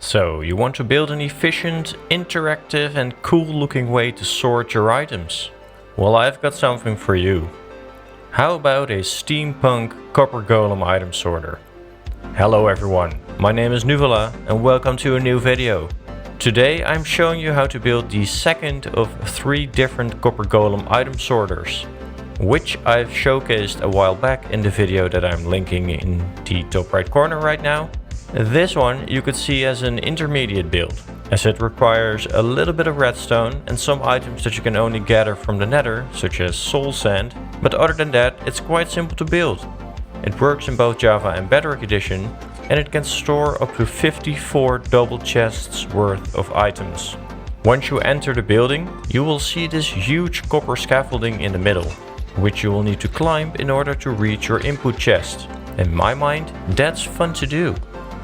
So, you want to build an efficient, interactive and cool looking way to sort your items? Well, I've got something for you. How about a steampunk copper golem item sorter? Hello everyone, my name is Nuvela and welcome to a new video. Today I'm showing you how to build the second of 3 different copper golem item sorters, which I've showcased a while back in the video that I'm linking in the top right corner right now. This one you could see as an intermediate build, as it requires a little bit of redstone and some items that you can only gather from the nether, such as soul sand, but other than that it's quite simple to build. It works in both Java and Bedrock edition, and it can store up to 54 double chests worth of items. Once you enter the building, you will see this huge copper scaffolding in the middle, which you will need to climb in order to reach your input chest. In my mind, that's fun to do.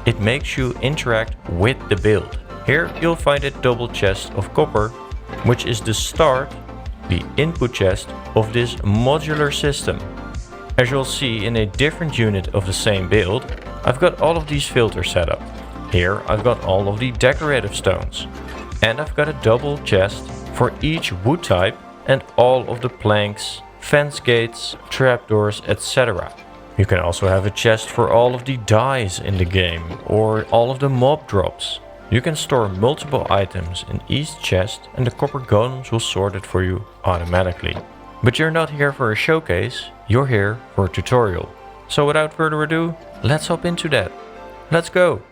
It makes you interact with the build. Here you'll find a double chest of copper, which is the start, the input chest of this modular system. As you'll see in a different unit of the same build, I've got all of these filters set up. Here I've got all of the decorative stones. And I've got a double chest for each wood type and all of the planks, fence gates, trapdoors, etc. You can also have a chest for all of the dyes in the game or all of the mob drops. You can store multiple items in each chest and the copper golems will sort it for you automatically. But you're not here for a showcase, you're here for a tutorial. So without further ado, let's hop into that. Let's go!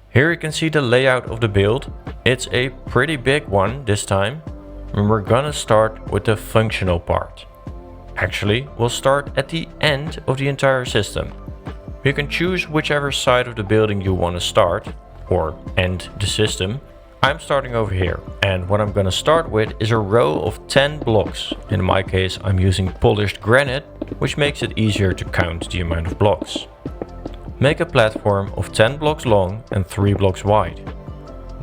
Here you can see the layout of the build. It's a pretty big one this time, and we're gonna start with the functional part. Actually, we'll start at the end of the entire system. You can choose whichever side of the building you want to start, or end the system. I'm starting over here, and what I'm gonna start with is a row of 10 blocks. In my case, I'm using Polished Granite, which makes it easier to count the amount of blocks. Make a platform of 10 blocks long and 3 blocks wide.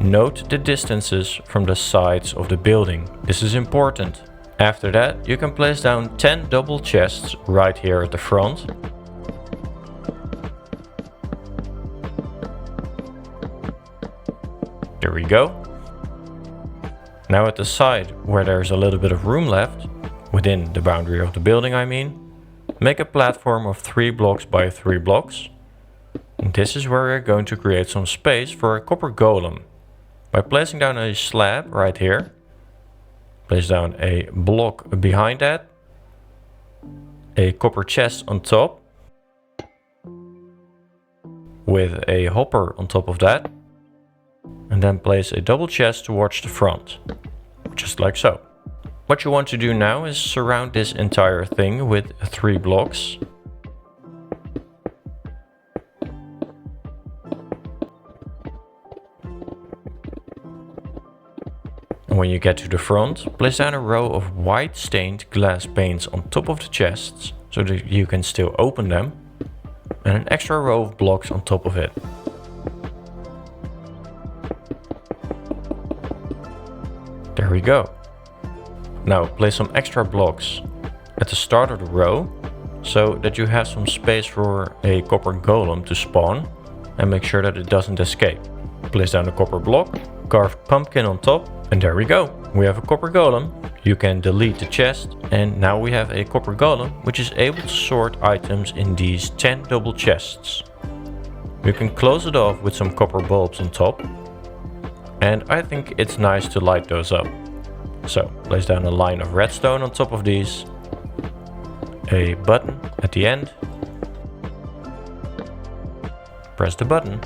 Note the distances from the sides of the building. This is important. After that, you can place down 10 double chests right here at the front. There we go. Now at the side, where there's a little bit of room left, within the boundary of the building I mean, make a platform of 3 blocks by 3 blocks. And this is where we're going to create some space for a copper golem. By placing down a slab right here, place down a block behind that, a copper chest on top, with a hopper on top of that, and then place a double chest towards the front, just like so. What you want to do now is surround this entire thing with 3 blocks. When you get to the front, place down a row of white stained glass panes on top of the chests, so that you can still open them, and an extra row of blocks on top of it. There we go. Now place some extra blocks at the start of the row, so that you have some space for a copper golem to spawn, and make sure that it doesn't escape. Place down a copper block, carved pumpkin on top, and there we go. We have a copper golem. You can delete the chest, and now we have a copper golem which is able to sort items in these 10 double chests. You can close it off with some copper bulbs on top, and I think it's nice to light those up. So place down a line of redstone on top of these, a button at the end, press the button,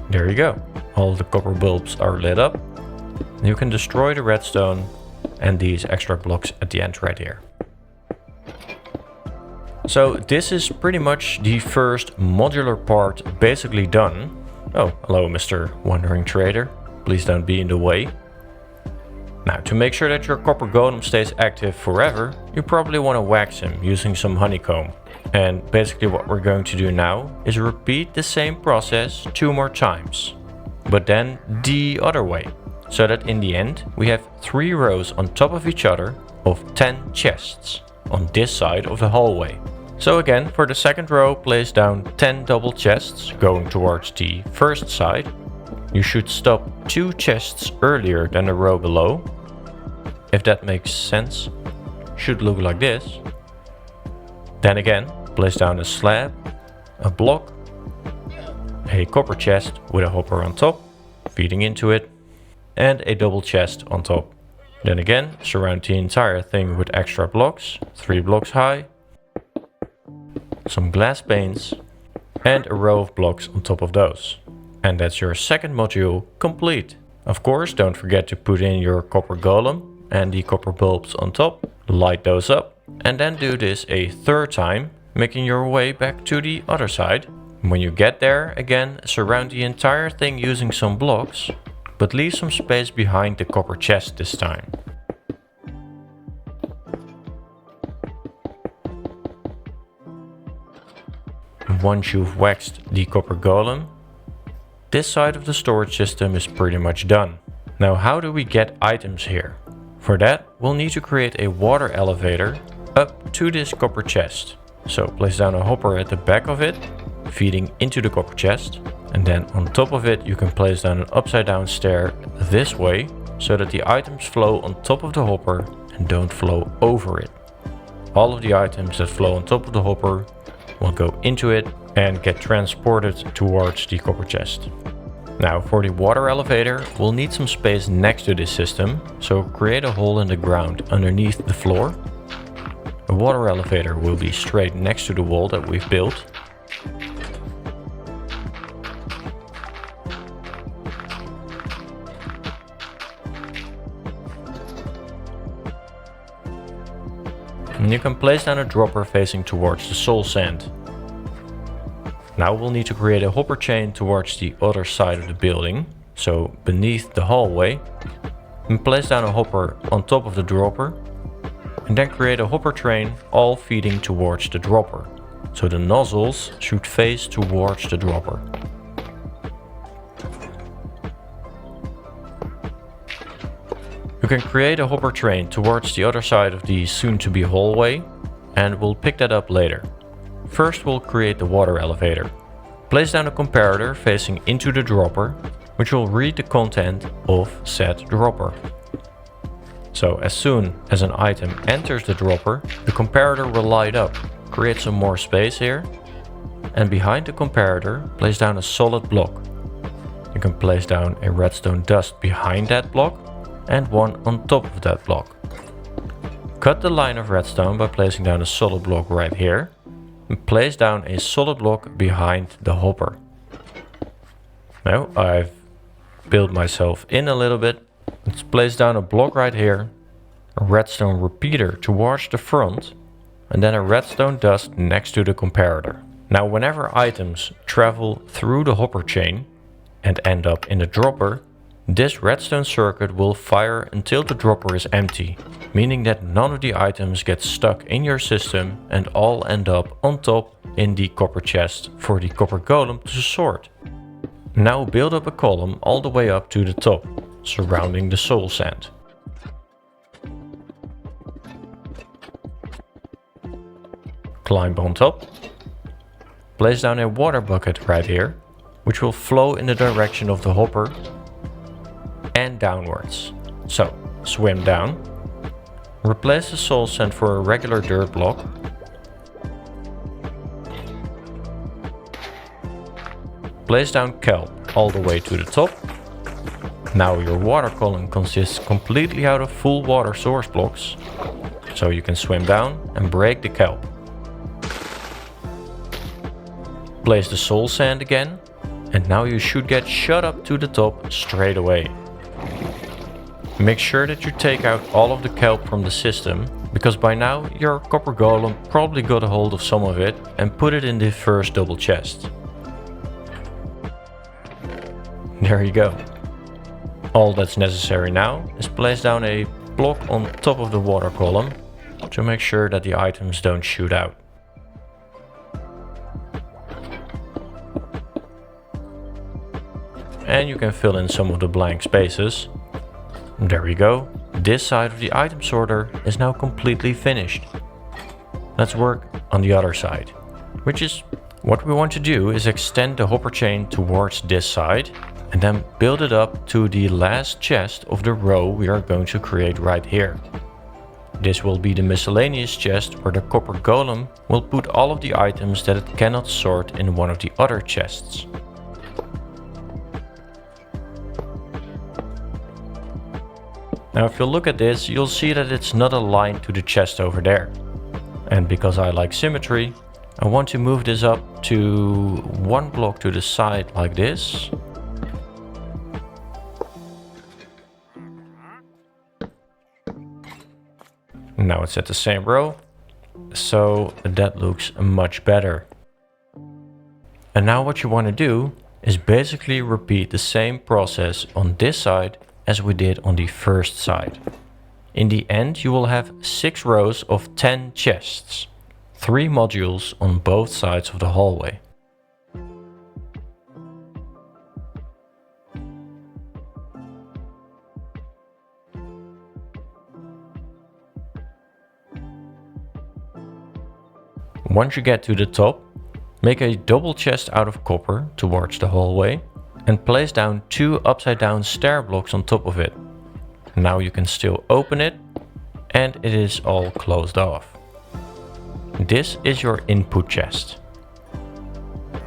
there you go. All the copper bulbs are lit up. You can destroy the redstone and these extra blocks at the end right here. So this is pretty much the first modular part basically done. Oh, hello Mr. Wandering Trader. Please don't be in the way. Now to make sure that your copper golem stays active forever, you probably want to wax him using some honeycomb. And basically what we're going to do now is repeat the same process 2 more times, but then the other way. So that in the end we have 3 rows on top of each other of 10 chests on this side of the hallway. So again, for the second row, place down 10 double chests going towards the first side. You should stop 2 chests earlier than the row below. If that makes sense, should look like this. Then again, place down a slab, a block, a copper chest with a hopper on top, feeding into it, and a double chest on top. Then again, surround the entire thing with extra blocks, 3 blocks high, some glass panes, and a row of blocks on top of those. And that's your second module complete. Of course, don't forget to put in your copper golem and the copper bulbs on top, light those up, and then do this a third time, making your way back to the other side. When you get there, again, surround the entire thing using some blocks, but leave some space behind the copper chest this time. Once you've waxed the copper golem, this side of the storage system is pretty much done. Now how do we get items here? For that, we'll need to create a water elevator up to this copper chest. So place down a hopper at the back of it, feeding into the copper chest. And then on top of it, you can place down an upside down stair this way, so that the items flow on top of the hopper and don't flow over it. All of the items that flow on top of the hopper will go into it and get transported towards the copper chest. Now for the water elevator, we'll need some space next to this system, so create a hole in the ground underneath the floor. The water elevator will be straight next to the wall that we've built. And you can place down a dropper facing towards the soul sand. Now we'll need to create a hopper chain towards the other side of the building, so beneath the hallway, and place down a hopper on top of the dropper, and then create a hopper train all feeding towards the dropper, so the nozzles should face towards the dropper. You can create a hopper train towards the other side of the soon-to-be hallway, and we'll pick that up later. First we'll create the water elevator. Place down a comparator facing into the dropper, which will read the content of said dropper. So as soon as an item enters the dropper, the comparator will light up. Create some more space here, and behind the comparator, place down a solid block. You can place down a redstone dust behind that block, and one on top of that block. Cut the line of redstone by placing down a solid block right here, and place down a solid block behind the hopper. Now I've built myself in a little bit. Let's place down a block right here, a redstone repeater towards the front, and then a redstone dust next to the comparator. Now whenever items travel through the hopper chain and end up in the dropper, this redstone circuit will fire until the dropper is empty, meaning that none of the items get stuck in your system and all end up on top in the copper chest for the copper golem to sort. Now build up a column all the way up to the top, surrounding the soul sand. Climb on top. Place down a water bucket right here, which will flow in the direction of the hopper and downwards. So swim down, replace the soul sand for a regular dirt block, place down kelp all the way to the top. Now your water column consists completely out of full water source blocks, so you can swim down and break the kelp. Place the soul sand again, and now you should get shot up to the top straight away. Make sure that you take out all of the kelp from the system, because by now your copper golem probably got a hold of some of it and put it in the first double chest. There you go. All that's necessary now is place down a block on top of the water column to make sure that the items don't shoot out. And you can fill in some of the blank spaces. There we go. This side of the item sorter is now completely finished. Let's work on the other side. Which is what we want to do, is extend the hopper chain towards this side and then build it up to the last chest of the row we are going to create right here. This will be the miscellaneous chest where the copper golem will put all of the items that it cannot sort in one of the other chests. Now if you look at this, you'll see that it's not aligned to the chest over there. And because I like symmetry, I want to move this up to one block to the side like this. Now it's at the same row, so that looks much better. And now what you want to do is basically repeat the same process on this side as we did on the first side. In the end you will have 6 rows of 10 chests, 3 modules on both sides of the hallway. Once you get to the top, make a double chest out of copper towards the hallway and place down 2 upside down stair blocks on top of it. Now you can still open it and it is all closed off. This is your input chest.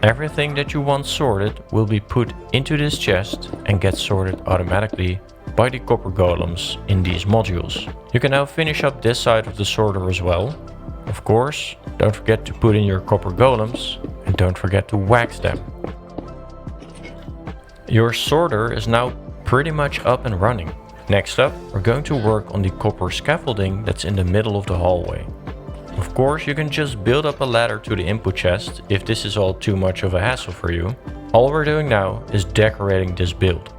Everything that you want sorted will be put into this chest and get sorted automatically by the copper golems in these modules. You can now finish up this side of the sorter as well. Of course, don't forget to put in your copper golems and don't forget to wax them. Your sorter is now pretty much up and running. Next up, we're going to work on the copper scaffolding that's in the middle of the hallway. Of course, you can just build up a ladder to the input chest if this is all too much of a hassle for you. All we're doing now is decorating this build.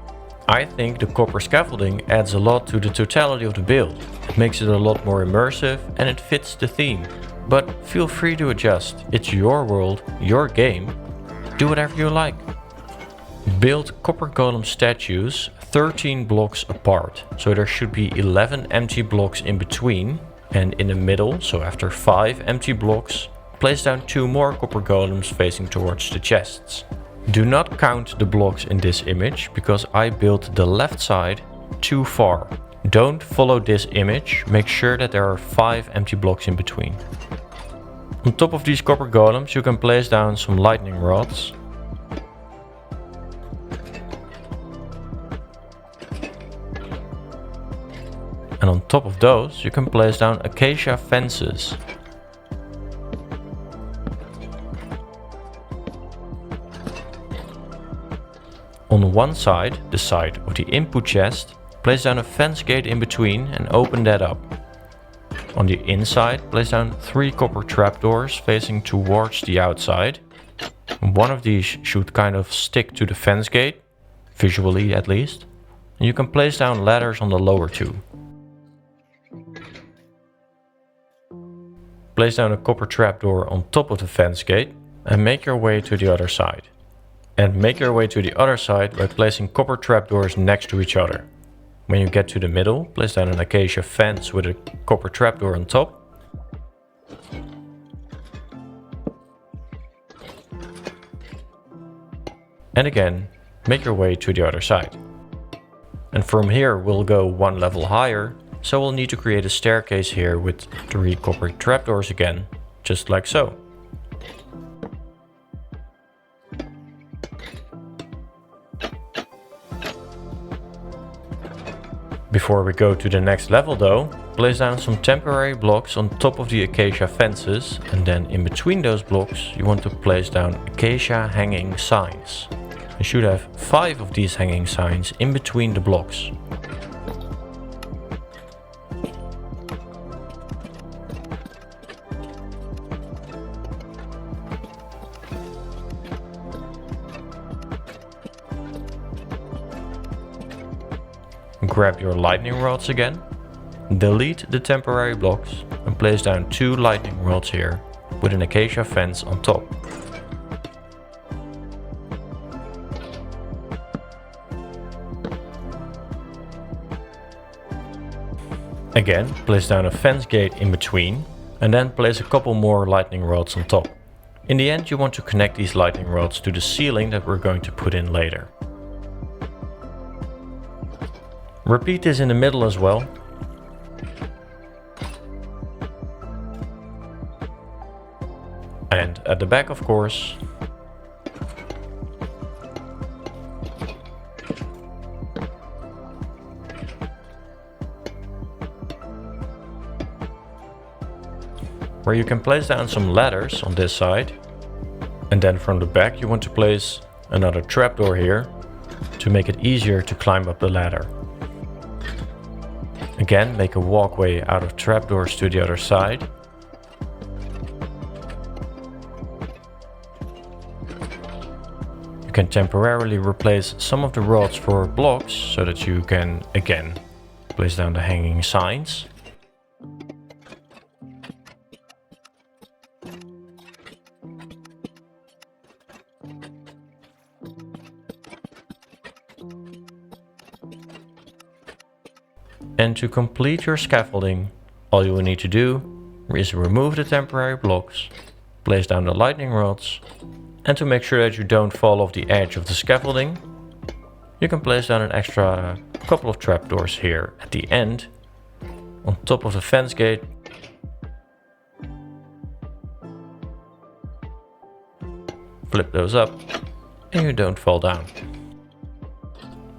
I think the copper scaffolding adds a lot to the totality of the build. It makes it a lot more immersive and it fits the theme. But feel free to adjust. It's your world, your game. Do whatever you like. Build copper golem statues 13 blocks apart. So there should be 11 empty blocks in between. And in the middle, so after 5 empty blocks, place down 2 more copper golems facing towards the chests. Do not count the blocks in this image because I built the left side too far. Don't follow this image, make sure that there are 5 empty blocks in between. On top of these copper golems you can place down some lightning rods. And on top of those you can place down acacia fences. On one side, the side of the input chest, place down a fence gate in between and open that up. On the inside, place down 3 copper trapdoors facing towards the outside. One of these should kind of stick to the fence gate, visually at least. And you can place down ladders on the lower 2. Place down a copper trapdoor on top of the fence gate and make your way to the other side. And make your way to the other side by placing copper trapdoors next to each other. When you get to the middle, place down an acacia fence with a copper trapdoor on top. And again, make your way to the other side. And from here we'll go 1 level higher, so we'll need to create a staircase here with 3 copper trapdoors again, just like so. Before we go to the next level though, place down some temporary blocks on top of the acacia fences, and then in between those blocks you want to place down acacia hanging signs. You should have 5 of these hanging signs in between the blocks. Grab your lightning rods again, delete the temporary blocks and place down 2 lightning rods here with an acacia fence on top. Again, place down a fence gate in between and then place a couple more lightning rods on top. In the end, you want to connect these lightning rods to the ceiling that we're going to put in later. Repeat this in the middle as well. And at the back, of course. Where you can place down some ladders on this side. And then from the back you want to place another trapdoor here to make it easier to climb up the ladder. Again, make a walkway out of trapdoors to the other side. You can temporarily replace some of the rods for blocks so that you can again place down the hanging signs. And to complete your scaffolding, all you will need to do is remove the temporary blocks, place down the lightning rods, and to make sure that you don't fall off the edge of the scaffolding, you can place down an extra couple of trapdoors here at the end, on top of the fence gate. Flip those up and you don't fall down.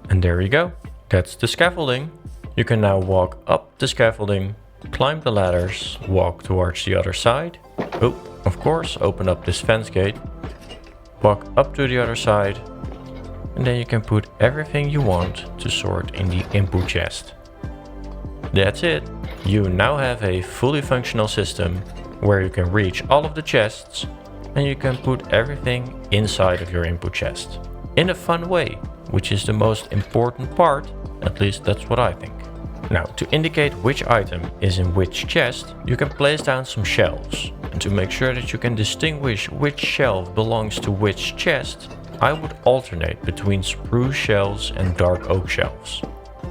And there you go, that's the scaffolding. You can now walk up the scaffolding, climb the ladders, walk towards the other side. Oh, of course, open up this fence gate, walk up to the other side, and then you can put everything you want to sort in the input chest. That's it. You now have a fully functional system where you can reach all of the chests and you can put everything inside of your input chest in a fun way, which is the most important part. At least that's what I think. Now, to indicate which item is in which chest, you can place down some shelves. And to make sure that you can distinguish which shelf belongs to which chest, I would alternate between spruce shelves and dark oak shelves.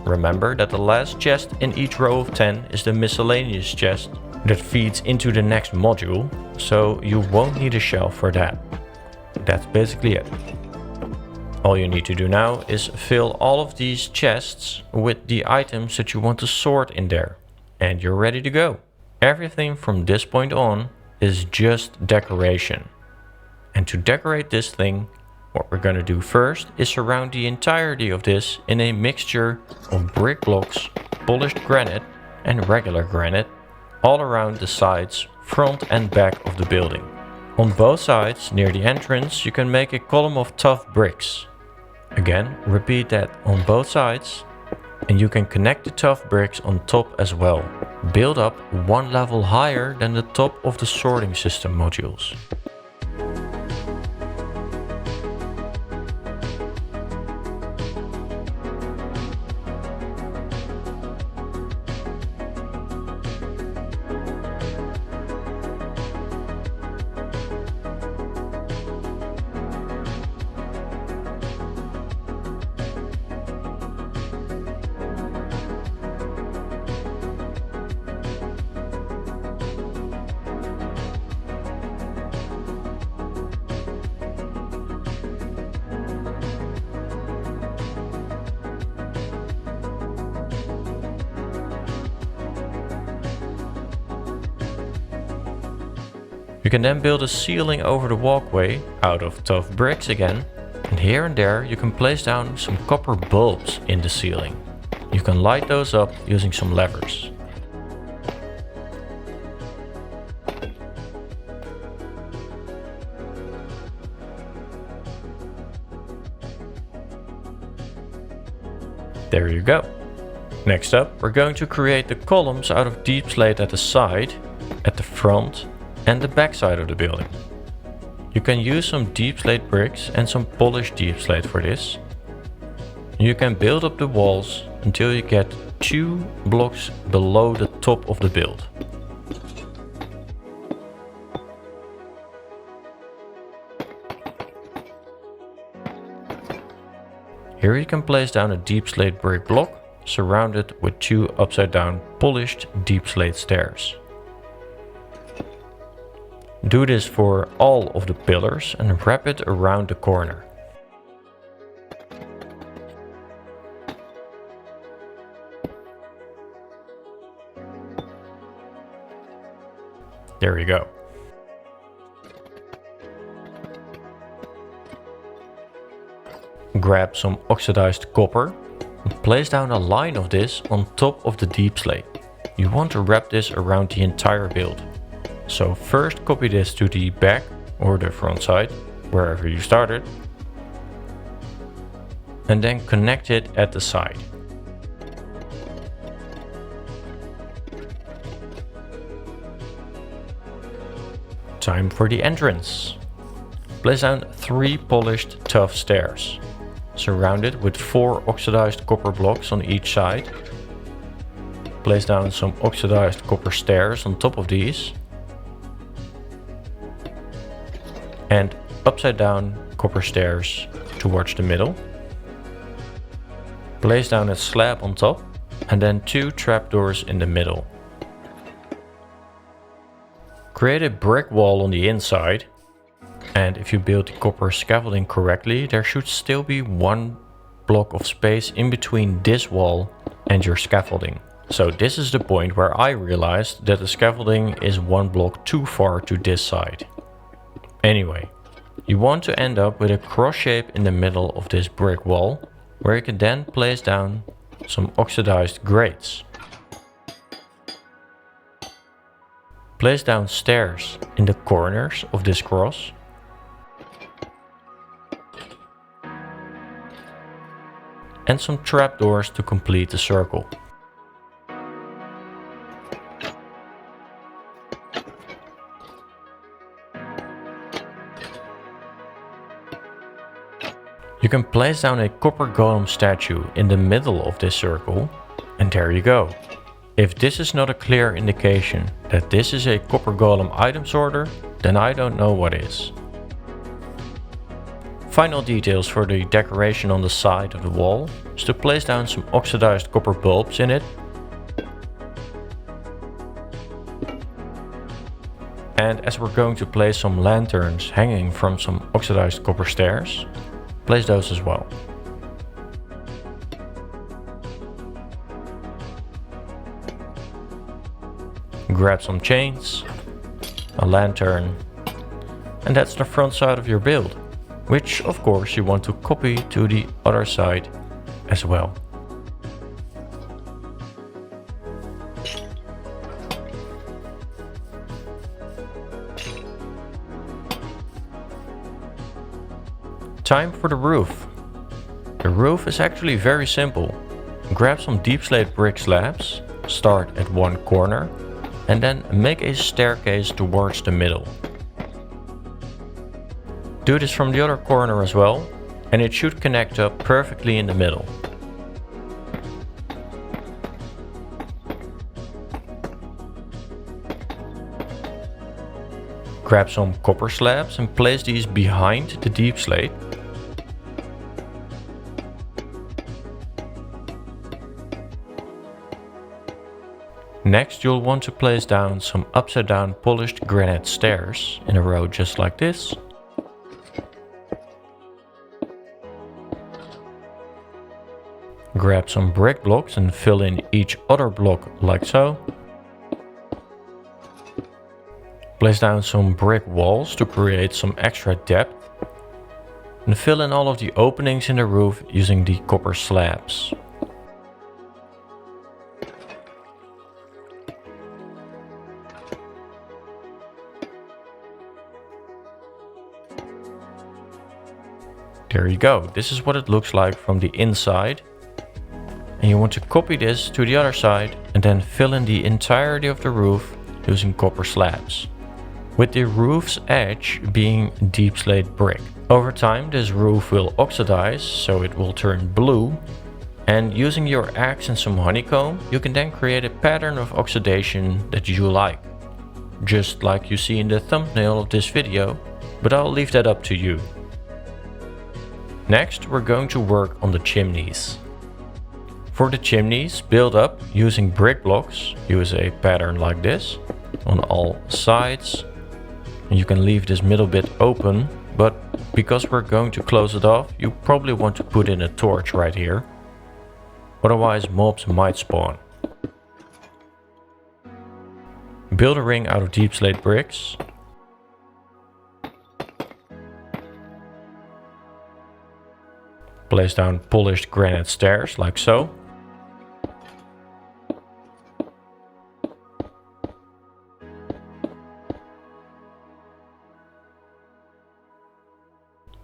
Remember that the last chest in each row of 10 is the miscellaneous chest that feeds into the next module, so you won't need a shelf for that. That's basically it. All you need to do now is fill all of these chests with the items that you want to sort in there. And you're ready to go. Everything from this point on is just decoration. And to decorate this thing, what we're going to do first is surround the entirety of this in a mixture of brick blocks, polished granite and regular granite all around the sides, front and back of the building. On both sides near the entrance you can make a column of Tuff Bricks. Again, repeat that on both sides, and you can connect the Tuff Bricks on top as well. Build up one level higher than the top of the sorting system modules. You can then build a ceiling over the walkway out of Tuff Bricks again, and here and there you can place down some copper bulbs in the ceiling. You can light those up using some levers. There you go. Next up, we're going to create the columns out of Deepslate at the side, at the front and the back side of the building. You can use some Deepslate bricks and some polished Deepslate for this. You can build up the walls until you get 2 blocks below the top of the build. Here you can place down a Deepslate brick block surrounded with 2 upside down polished Deepslate stairs. Do this for all of the pillars and wrap it around the corner. There you go. Grab some oxidized copper and place down a line of this on top of the deep slate. You want to wrap this around the entire build. So first copy this to the back or the front side, wherever you started, and then connect it at the side. Time for the entrance. Place down 3 polished tuff stairs, surrounded with 4 oxidized copper blocks on each side. Place down some oxidized copper stairs on top of these, and upside down copper stairs towards the middle. Place down a slab on top and then 2 trapdoors in the middle. Create a brick wall on the inside, and if you build the copper scaffolding correctly, there should still be 1 block of space in between this wall and your scaffolding. So this is the point where I realized that the scaffolding is 1 block too far to this side. Anyway, you want to end up with a cross shape in the middle of this brick wall, where you can then place down some oxidized grates. Place down stairs in the corners of this cross. And some trapdoors to complete the circle. You can place down a copper golem statue in the middle of this circle, and there you go. If this is not a clear indication that this is a copper golem item sorter, then I don't know what is. Final details for the decoration on the side of the wall is to place down some oxidized copper bulbs in it. And as we're going to place some lanterns hanging from some oxidized copper stairs, place those as well. Grab some chains, a lantern, and that's the front side of your build, which of course you want to copy to the other side as well. Time for the roof. The roof is actually very simple. Grab some Deepslate brick slabs, start at one corner, and then make a staircase towards the middle. Do this from the other corner as well, and it should connect up perfectly in the middle. Grab some copper slabs and place these behind the deep slate. Next, you'll want to place down some upside down polished granite stairs in a row just like this. Grab some brick blocks and fill in each other block like so. Place down some brick walls to create some extra depth. And fill in all of the openings in the roof using the copper slabs. There you go, this is what it looks like from the inside. And you want to copy this to the other side and then fill in the entirety of the roof using copper slabs, with the roof's edge being Deepslate brick. Over time this roof will oxidize, so it will turn blue, and using your axe and some honeycomb you can then create a pattern of oxidation that you like, just like you see in the thumbnail of this video, but I'll leave that up to you. Next, we're going to work on the chimneys. For the chimneys, build up using brick blocks. Use a pattern like this on all sides. You can leave this middle bit open, but because we're going to close it off, you probably want to put in a torch right here. Otherwise mobs might spawn. Build a ring out of Deepslate Bricks. Place down Polished Granite stairs, like so.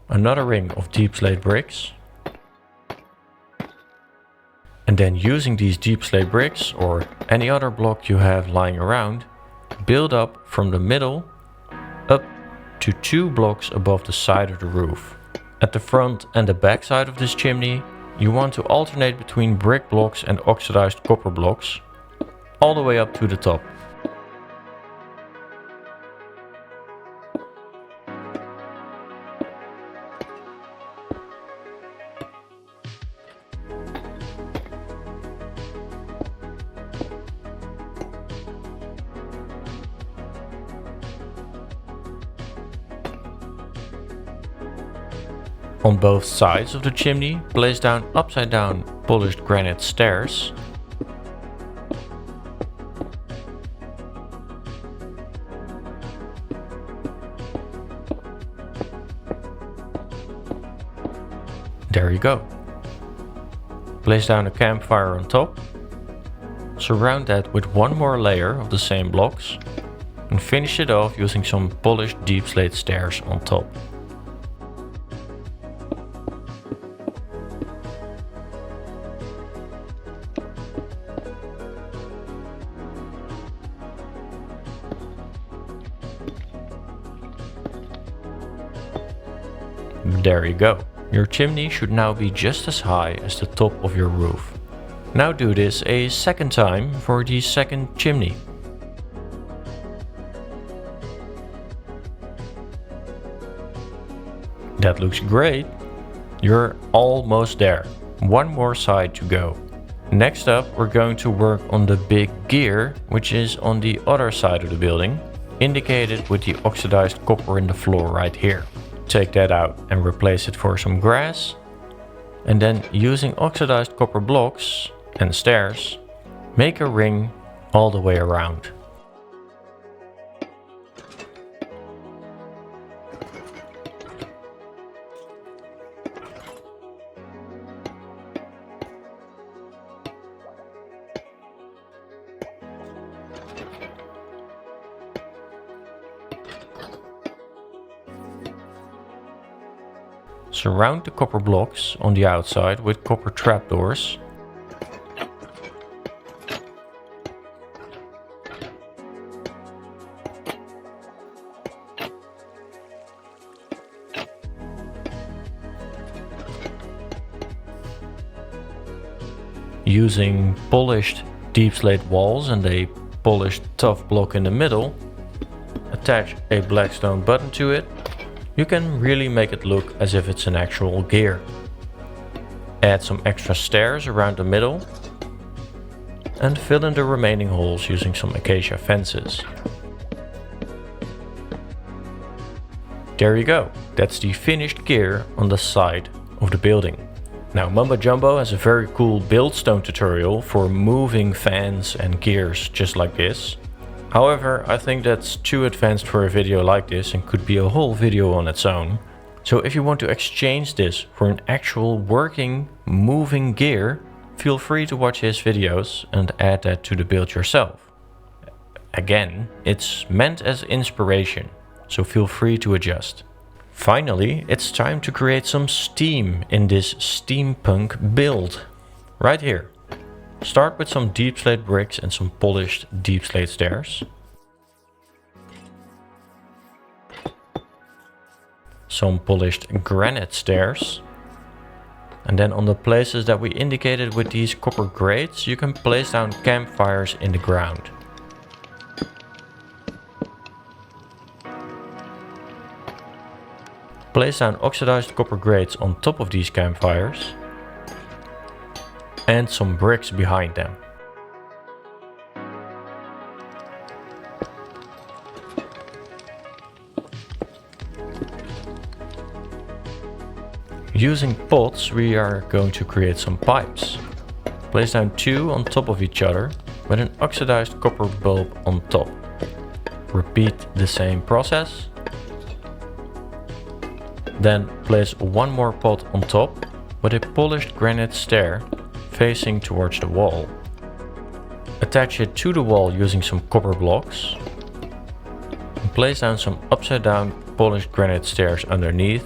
Another ring of Deepslate Bricks. And then using these Deepslate Bricks or any other block you have lying around, build up from the middle up to 2 blocks above the side of the roof. At the front and the back side of this chimney, you want to alternate between brick blocks and oxidized copper blocks, all the way up to the top. On both sides of the chimney, place down upside down polished granite stairs. There you go. Place down a campfire on top. Surround that with one more layer of the same blocks. And finish it off using some polished deepslate stairs on top. There you go. Your chimney should now be just as high as the top of your roof. Now do this a second time for the second chimney. That looks great. You're almost there. One more side to go. Next up, we're going to work on the big gear, which is on the other side of the building, indicated with the oxidized copper in the floor right here. Take that out and replace it for some grass. And then using oxidized copper blocks and stairs, make a ring all the way around. Surround the copper blocks on the outside with copper trapdoors. Using polished deepslate walls and a polished tuff block in the middle, attach a black stone button to it. You can really make it look as if it's an actual gear. Add some extra stairs around the middle and fill in the remaining holes using some acacia fences. There you go, that's the finished gear on the side of the building. Now Mumbo Jumbo has a very cool buildstone tutorial for moving fans and gears just like this. However, I think that's too advanced for a video like this and could be a whole video on its own. So if you want to exchange this for an actual working, moving gear, feel free to watch his videos and add that to the build yourself. Again, it's meant as inspiration, so feel free to adjust. Finally, it's time to create some steam in this steampunk build. Right here. Start with some deepslate bricks and some polished deepslate stairs. Some polished granite stairs. And then on the places that we indicated with these copper grates, you can place down campfires in the ground. Place down oxidized copper grates on top of these campfires. And some bricks behind them. Using pots, we are going to create some pipes. Place down 2 on top of each other with an oxidized copper bulb on top. Repeat the same process. Then place one more pot on top with a polished granite stair facing towards the wall. Attach it to the wall using some copper blocks. And place down some upside down polished granite stairs underneath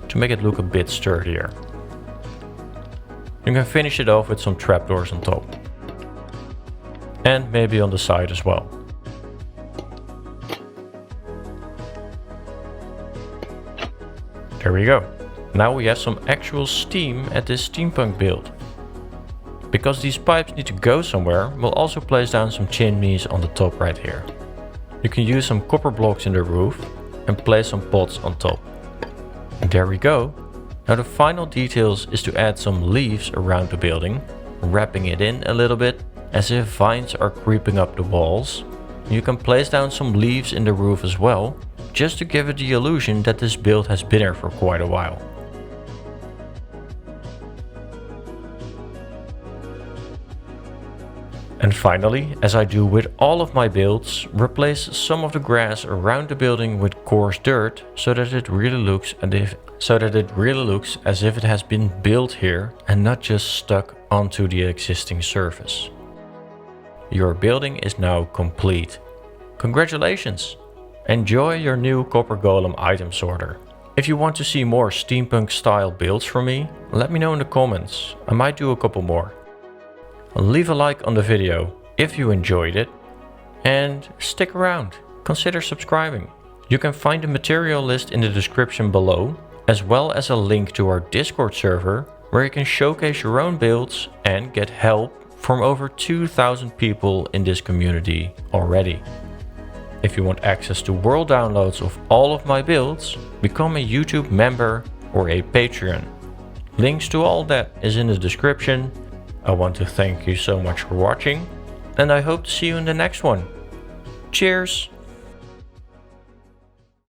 to make it look a bit sturdier. You can finish it off with some trapdoors on top. And maybe on the side as well. There we go. Now we have some actual steam at this steampunk build. Because these pipes need to go somewhere, we'll also place down some chimneys on the top right here. You can use some copper blocks in the roof and place some pots on top. And there we go. Now the final details is to add some leaves around the building, wrapping it in a little bit as if vines are creeping up the walls. You can place down some leaves in the roof as well, just to give it the illusion that this build has been here for quite a while. And finally, as I do with all of my builds, replace some of the grass around the building with coarse dirt so that it really looks as if it has been built here and not just stuck onto the existing surface. Your building is now complete. Congratulations! Enjoy your new Copper Golem item sorter. If you want to see more steampunk style builds from me, let me know in the comments. I might do a couple more. Leave a like on the video if you enjoyed it and stick around. Consider subscribing. You can find the material list in the description below, as well as a link to our Discord server where you can showcase your own builds and get help from over 2,000 people in this community already. If you want access to world downloads of all of my builds, become a YouTube member or a Patreon. Links to all that is in the description. I want to thank you so much for watching, and I hope to see you in the next one. Cheers!